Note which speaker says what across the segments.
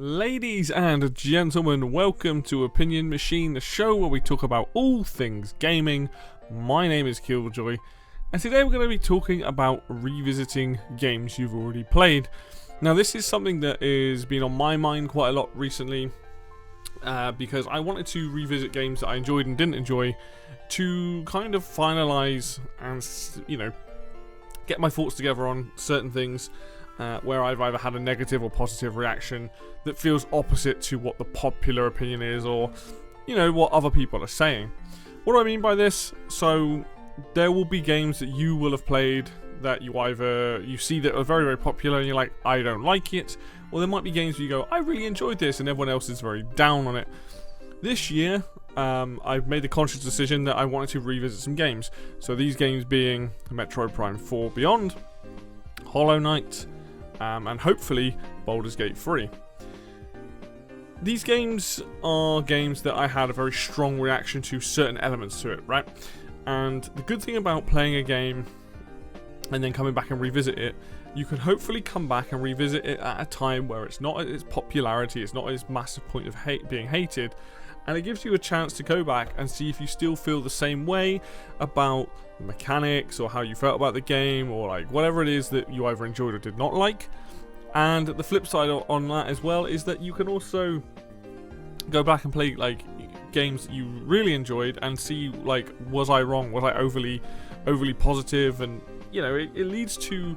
Speaker 1: Ladies and gentlemen, welcome to Opinion Machine, the show where we talk about all things gaming. My name is Killjoy, and today we're going to be talking about revisiting games you've already played. Now, this is something that has been on my mind quite a lot recently, because I wanted to revisit games that I enjoyed and didn't enjoy to kind of finalize and, get my thoughts together on certain things where I've either had a negative or positive reaction that feels opposite to what the popular opinion is, or, what other people are saying. What do I mean by this? So, there will be games that you will have played that you see that are very, very popular and you're like, I don't like it. Or there might be games where you go, I really enjoyed this, and everyone else is very down on it. This year, I've made the conscious decision that I wanted to revisit some games. So these games being Metroid Prime 4 Beyond, Hollow Knight, and hopefully Baldur's Gate 3. These games are games that I had a very strong reaction to certain elements to it, right? And the good thing about playing a game and then coming back and revisit it, you can hopefully come back and revisit it at a time where it's not at its popularity, it's not at its massive point of being hated, and it gives you a chance to go back and see if you still feel the same way about the mechanics or how you felt about the game, or like whatever it is that you either enjoyed or did not like. And the flip side on that as well is that you can also go back and play like games that you really enjoyed and see, like, was I wrong? Was I overly positive? And it leads to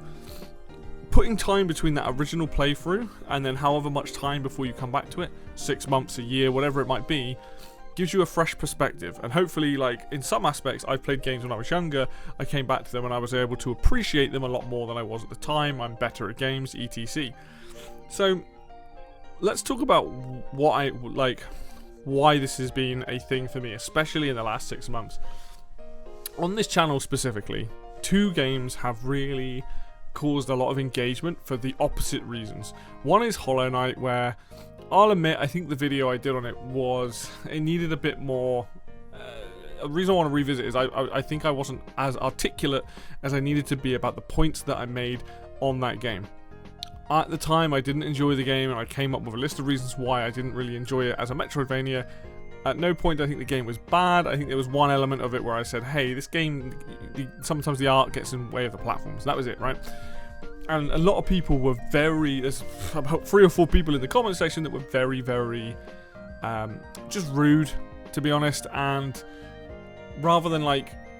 Speaker 1: putting time between that original playthrough and then however much time before you come back to it, 6 months, a year, whatever it might be, gives you a fresh perspective. And hopefully, like, in some aspects, I played games when I was younger, I came back to them and I was able to appreciate them a lot more than I was at the time. I'm better at games, etc. So let's talk about why this has been a thing for me, especially in the last 6 months. On this channel specifically, 2 games have really caused a lot of engagement for the opposite reasons. One is Hollow Knight, where I'll admit I think the video I did on it needed a bit more. The reason I want to revisit is I think I wasn't as articulate as I needed to be about the points that I made on that game. At the time, I didn't enjoy the game, and I came up with a list of reasons why I didn't really enjoy it as a Metroidvania. At no point did I think the game was bad. I think there was one element of it where I said, hey, this game, sometimes the art gets in the way of the platforms. That was it, right? And a lot of people were there's about 3 or 4 people in the comment section that were very, very just rude, to be honest. And rather than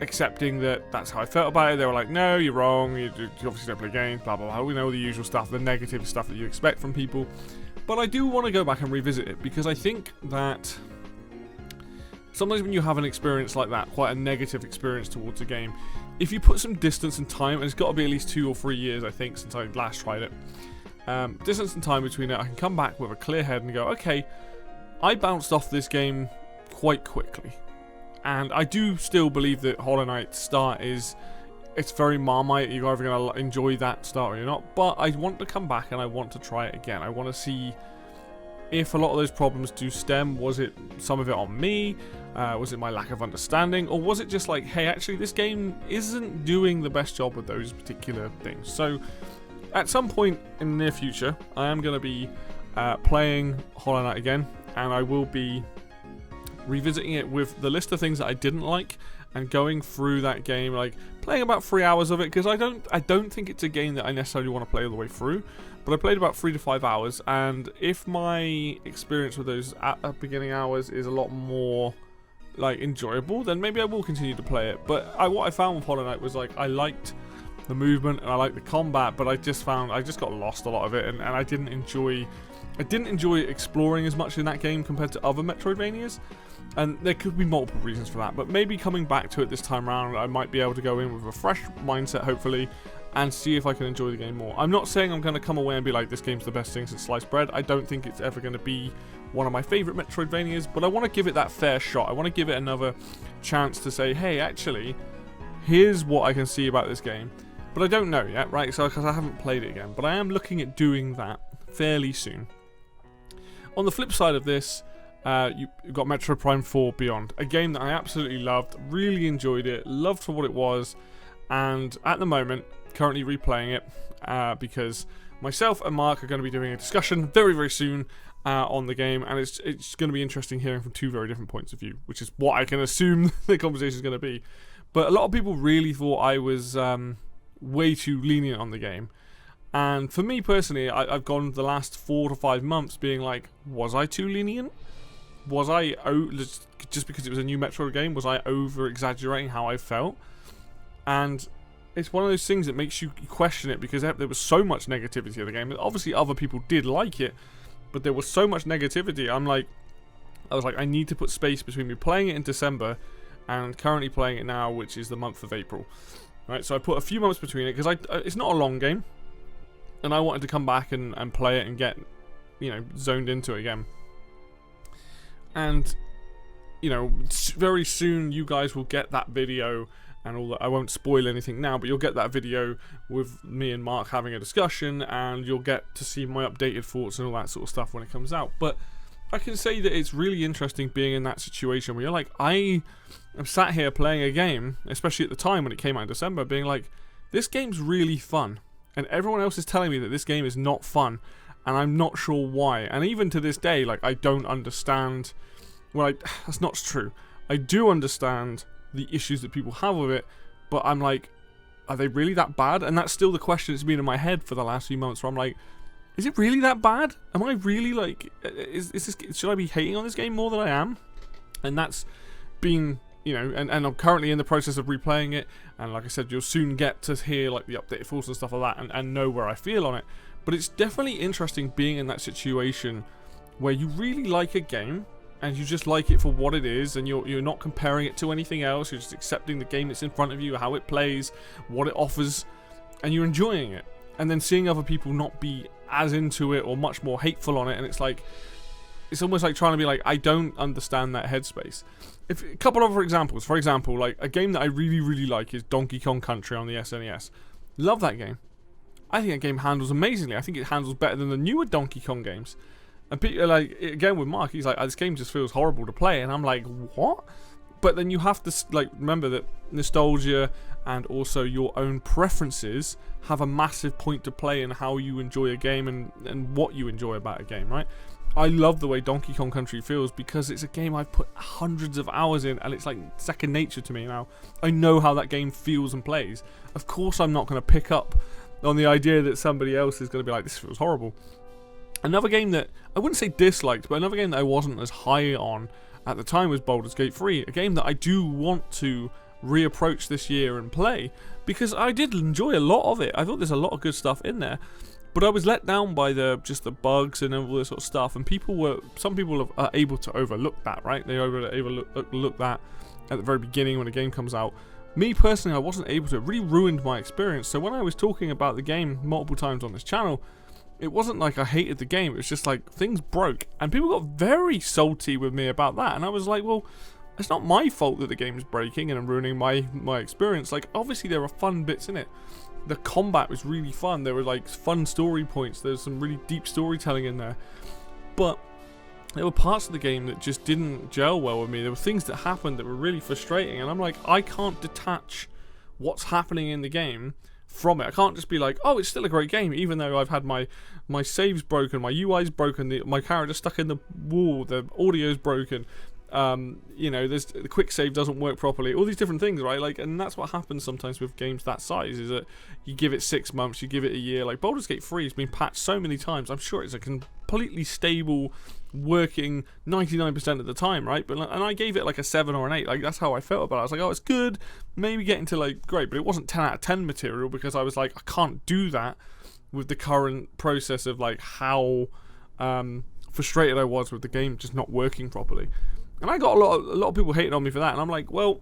Speaker 1: accepting that that's how I felt about it, they were like, no, you're wrong, you obviously don't play games, blah, blah, blah. We know the usual stuff, the negative stuff that you expect from people. But I do want to go back and revisit it, because I think that sometimes when you have an experience like that, quite a negative experience towards a game, if you put some distance and time, and it's got to be at least 2 or 3 years, I think, since I last tried it, distance and time between it, I can come back with a clear head and go, okay, I bounced off this game quite quickly. And I do still believe that Hollow Knight's start it's very Marmite. You're either going to enjoy that start or you're not. But I want to come back and I want to try it again. I want to see if a lot of those problems do stem. Was it some of it on me? Was it my lack of understanding? Or was it just like, hey, actually this game isn't doing the best job with those particular things? So at some point in the near future, I am going to be playing Hollow Knight again. And I will be revisiting it with the list of things that I didn't like, and going through that game, like playing about 3 hours of it, because I don't think it's a game that I necessarily want to play all the way through, but I played about 3 to 5 hours, and if my experience with those beginning hours is a lot more enjoyable, then maybe I will continue to play it. But what I found with Hollow Knight was I liked the movement and I liked the combat, but I just got lost a lot of it, and I didn't enjoy exploring as much in that game compared to other Metroidvanias. And there could be multiple reasons for that, but maybe coming back to it this time around, I might be able to go in with a fresh mindset, hopefully, and see if I can enjoy the game more. I'm not saying I'm going to come away and be like, this game's the best thing since sliced bread. I don't think it's ever going to be one of my favourite Metroidvanias, but I want to give it that fair shot. I want to give it another chance to say, hey, actually, here's what I can see about this game. But I don't know yet, right? So, because I haven't played it again, but I am looking at doing that fairly soon. On the flip side of this, you've got Metroid Prime 4 Beyond, a game that I absolutely loved, really enjoyed it, loved for what it was, and at the moment, currently replaying it because myself and Mark are going to be doing a discussion very, very soon, on the game, and it's going to be interesting hearing from two very different points of view, which is what I can assume the conversation is going to be. But a lot of people really thought I was way too lenient on the game. And for me personally, I've gone the last 4 to 5 months being like, was I too lenient? Was I, just because it was a new Metroid game, was I over-exaggerating how I felt? And it's one of those things that makes you question it, because there was so much negativity of the game. Obviously other people did like it, but there was so much negativity. I was like, I need to put space between me playing it in December and currently playing it now, which is the month of April. Right, so I put a few months between it, because it's not a long game, and I wanted to come back and play it and get, zoned into it again. And, very soon you guys will get that video and all that. I won't spoil anything now, but you'll get that video with me and Mark having a discussion, and you'll get to see my updated thoughts and all that sort of stuff when it comes out. But I can say that it's really interesting being in that situation where you're like, I am sat here playing a game, especially at the time when it came out in December, being like, this game's really fun. And everyone else is telling me that this game is not fun, and I'm not sure why. And even to this day, like, I don't understand. Well, that's not true. I do understand the issues that people have with it, but I'm like, are they really that bad? And that's still the question that's been in my head for the last few months, where I'm like, is it really that bad? Am I really like, is this, should I be hating on this game more than I am? And that's been, and I'm currently in the process of replaying it, and like I said, you'll soon get to hear like the updated thoughts and stuff like that, and know where I feel on it. But it's definitely interesting being in that situation where you really like a game, and you just like it for what it is, and you're not comparing it to anything else. You're just accepting the game that's in front of you, how it plays, what it offers, and you're enjoying it. And then seeing other people not be as into it or much more hateful on it, and it's almost like trying to be like, I don't understand that headspace. A couple of other examples. For example, like a game that I really, really like is Donkey Kong Country on the SNES. Love that game. I think that game handles amazingly. I think it handles better than the newer Donkey Kong games. And people, like, again with Mark, he's like, this game just feels horrible to play, and I'm like, what? But then you have to like remember that nostalgia and also your own preferences have a massive point to play in how you enjoy a game and what you enjoy about a game, right? I love the way Donkey Kong Country feels because it's a game I've put hundreds of hours in, and it's like second nature to me now. I know how that game feels and plays. Of course I'm not going to pick up on the idea that somebody else is going to be like, this feels horrible. Another game that I wouldn't say disliked, but another game that I wasn't as high on at the time was Baldur's Gate 3, a game that I do want to reapproach this year and play, because I did enjoy a lot of it. I thought there's a lot of good stuff in there, but I was let down by just the bugs and all this sort of stuff, and some people are able to overlook that, right? They overlook that at the very beginning when a game comes out. Me personally, I wasn't able to. It really ruined my experience. So when I was talking about the game multiple times on this channel, it wasn't like I hated the game, it was just like things broke, and people got very salty with me about that, and I was like, well, it's not my fault that the game is breaking and ruining my experience. Like, obviously there are fun bits in it. The combat was really fun, there were like fun story points, there's some really deep storytelling in there, but there were parts of the game that just didn't gel well with me. There were things that happened that were really frustrating, and I'm like, I can't detach what's happening in the game from it. I can't just be like, oh, it's still a great game, even though I've had my saves broken, my UI's broken, my character's stuck in the wall, the audio's broken, there's the quick save doesn't work properly, all these different things, right? Like, and that's what happens sometimes with games that size, is that you give it 6 months, you give it a year. Like Baldur's Gate 3 has been patched so many times, I'm sure it's a completely stable, working 99% of the time, right? But and I gave it like a 7 or an 8. Like, that's how I felt about it. I was like, oh, it's good, maybe getting to like great, but it wasn't 10 out of 10 material, because I was like, I can't do that with the current process of like how frustrated I was with the game just not working properly. And I got a lot of people hating on me for that, and I'm like, well,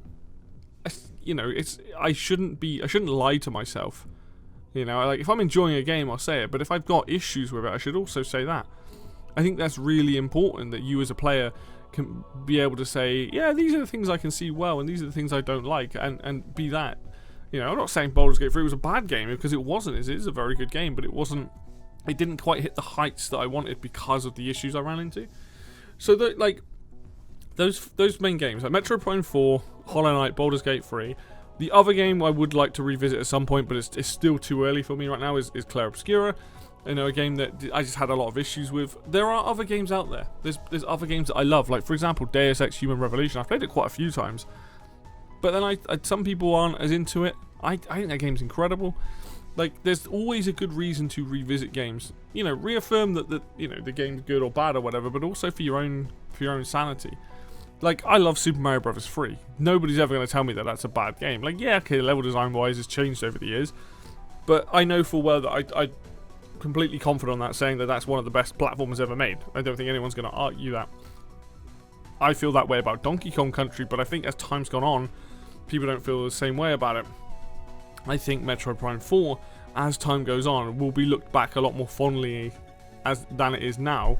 Speaker 1: I shouldn't lie to myself. Like, if I'm enjoying a game, I'll say it, but if I've got issues with it, I should also say that. I think that's really important, that you as a player can be able to say, yeah, these are the things I can see well, and these are the things I don't like, and be that. I'm not saying Baldur's Gate 3 was a bad game, because it wasn't. It is a very good game, but it didn't quite hit the heights that I wanted because of the issues I ran into. So those main games, like Metroid Prime 4, Hollow Knight, Baldur's Gate 3, The other game I would like to revisit at some point, but it's still too early for me right now, is Clair Obscura. You know, a game that I just had a lot of issues with. There are other games out there. There's other games that I love. Like, for example, Deus Ex Human Revolution. I've played it quite a few times. But then some people aren't as into it. I think that game's incredible. Like, there's always a good reason to revisit games. You know, reaffirm that you know, the game's good or bad or whatever, but also for your own sanity. Like, I love Super Mario Bros. 3. Nobody's ever going to tell me that that's a bad game. Like, yeah, okay, level design-wise has changed over the years. But I know full well that I completely confident on that, saying that that's one of the best platformers ever made. I don't think anyone's going to argue that. I feel that way about Donkey Kong Country, but I think as time's gone on, people don't feel the same way about it. I think Metroid Prime 4, as time goes on, will be looked back a lot more fondly than it is now.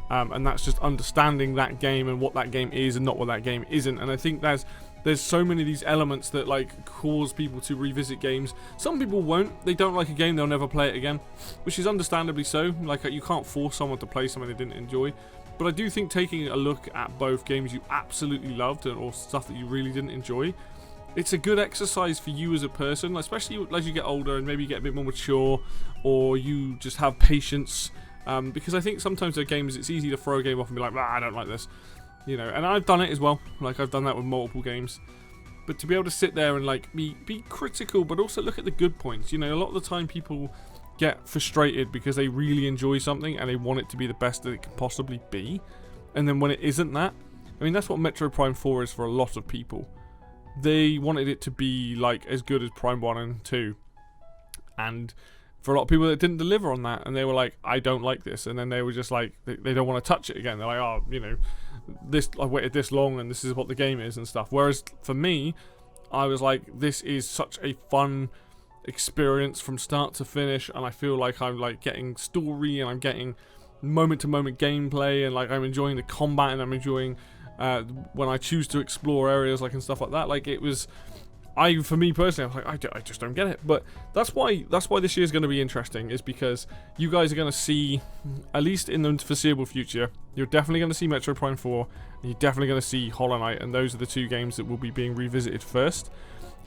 Speaker 1: And that's just understanding that game and what that game is and not what that game isn't. And I think there's so many of these elements that like cause people to revisit games. Some people won't. They don't like a game, they'll never play it again, which is understandably so. Like, you can't force someone to play something they didn't enjoy. But I do think taking a look at both games you absolutely loved or stuff that you really didn't enjoy, it's a good exercise for you as a person, especially as you get older and maybe you get a bit more mature, or you just have patience. Because I think sometimes with games, it's easy to throw a game off and be like, I don't like this. You know, and I've done it as well. Like, I've done that with multiple games. But to be able to sit there and like be critical, but also look at the good points. You know, a lot of the time people get frustrated because they really enjoy something and they want it to be the best that it can possibly be. And then when it isn't that, I mean, that's what Metroid Prime 4 is for a lot of people. They wanted it to be like as good as Prime 1 and 2. And for a lot of people that didn't deliver on that, and they were like, I don't like this. And then they were just like, they don't want to touch it again. They're like, oh, you know, I waited this long and this is what the game is and stuff. Whereas for me, I was like, this is such a fun experience from start to finish, and I feel like I'm like getting story and I'm getting moment to moment gameplay, and like I'm enjoying the combat, and I'm enjoying when I choose to explore areas like and stuff like that. Like, it was, for me personally, I was like, I just don't get it. But that's why this year is going to be interesting, is because you guys are going to see, at least in the foreseeable future, you're definitely going to see Metroid Prime 4, and you're definitely going to see Hollow Knight, and those are the two games that will be being revisited first.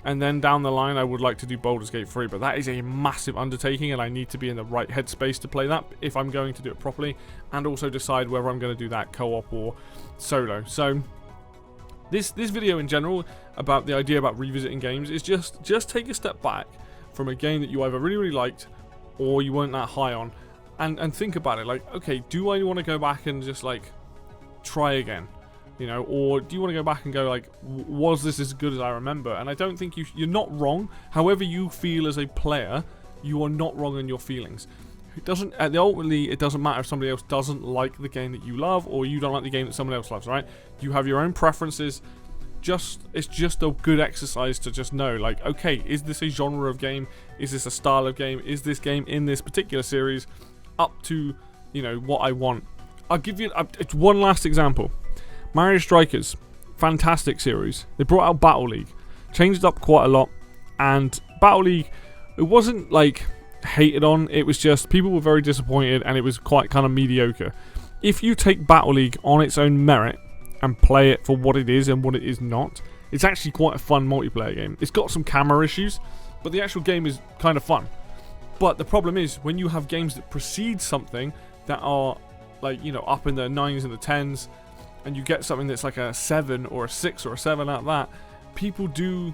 Speaker 1: And then down the line, I would like to do Baldur's Gate 3, but that is a massive undertaking, and I need to be in the right headspace to play that if I'm going to do it properly, and also decide whether I'm going to do that co-op or solo. So this video in general about the idea about revisiting games is just take a step back from a game that you either really, really liked or you weren't that high on, and think about it. Like, okay, do I want to go back and just like try again? You know, or do you want to go back and go like, was this as good as I remember? And I don't think you're not wrong. However you feel as a player, you are not wrong in your feelings. Ultimately, it doesn't matter if somebody else doesn't like the game that you love, or you don't like the game that someone else loves, right? You have your own preferences. It's just a good exercise to just know, like, okay, is this a genre of game? Is this a style of game? Is this game in this particular series up to, you know, what I want? I'll give you one last example. Mario Strikers, fantastic series. They brought out Battle League, changed it up quite a lot, and Battle League, it wasn't like hated on, it was just people were very disappointed, and it was quite kind of mediocre. If you take Battle League on its own merit and play it for what it is and what it is not, it's actually quite a fun multiplayer game. It's got some camera issues, but the actual game is kind of fun. But the problem is, when you have games that precede something that are like, you know, up in the 9s and the 10s, and you get something that's like a 7 or a 6 or a 7 out of that, people do,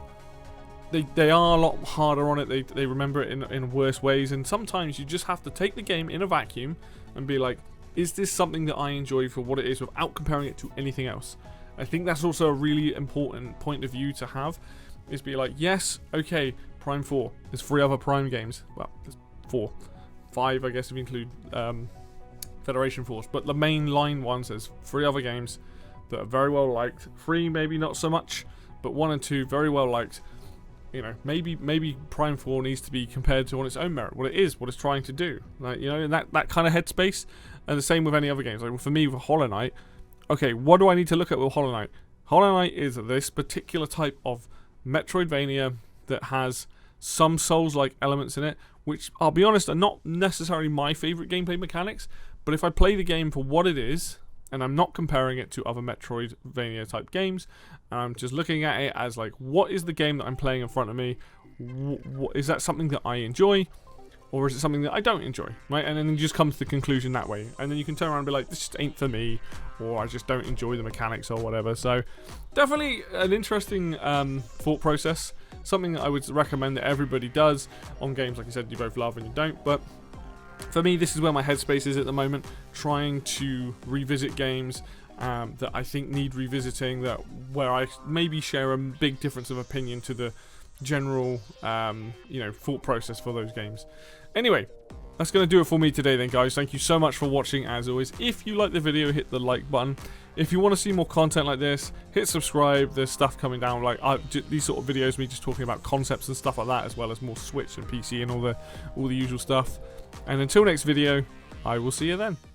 Speaker 1: they are a lot harder on it, they remember it in worse ways, and sometimes you just have to take the game in a vacuum and be like, is this something that I enjoy for what it is without comparing it to anything else? I think that's also a really important point of view to have, is be like, yes, okay, Prime 4, there's 3 other Prime games, well, there's 4, 5 I guess if you include Federation Force, but the main line ones, there's 3 other games that are very well liked. 3 maybe not so much, but 1 and 2 very well liked. You know, maybe Prime 4 needs to be compared to on its own merit, what it is, what it's trying to do. Like, you know, in that kind of headspace. And the same with any other games. Like for me with Hollow Knight, okay, what do I need to look at with Hollow Knight? Hollow Knight is this particular type of Metroidvania that has some Souls-like elements in it, which, I'll be honest, are not necessarily my favourite gameplay mechanics, but if I play the game for what it is, and I'm not comparing it to other Metroidvania type games. I'm just looking at it as like, what is the game that I'm playing in front of me? Is that something that I enjoy, or is it something that I don't enjoy, right? And then you just come to the conclusion that way, and then you can turn around and be like, this just ain't for me, or I just don't enjoy the mechanics or whatever. So definitely an interesting thought process, something that I would recommend that everybody does on games like I said you both love and you don't. But for me, this is where my headspace is at the moment, trying to revisit games that I think need revisiting, where I maybe share a big difference of opinion to the general thought process for those games. Anyway, that's going to do it for me today then, guys. Thank you so much for watching, as always. If you like the video, hit the like button. If you want to see more content like this, hit subscribe. There's stuff coming down, like these sort of videos, me just talking about concepts and stuff like that, as well as more Switch and PC and all the usual stuff. And until next video, I will see you then.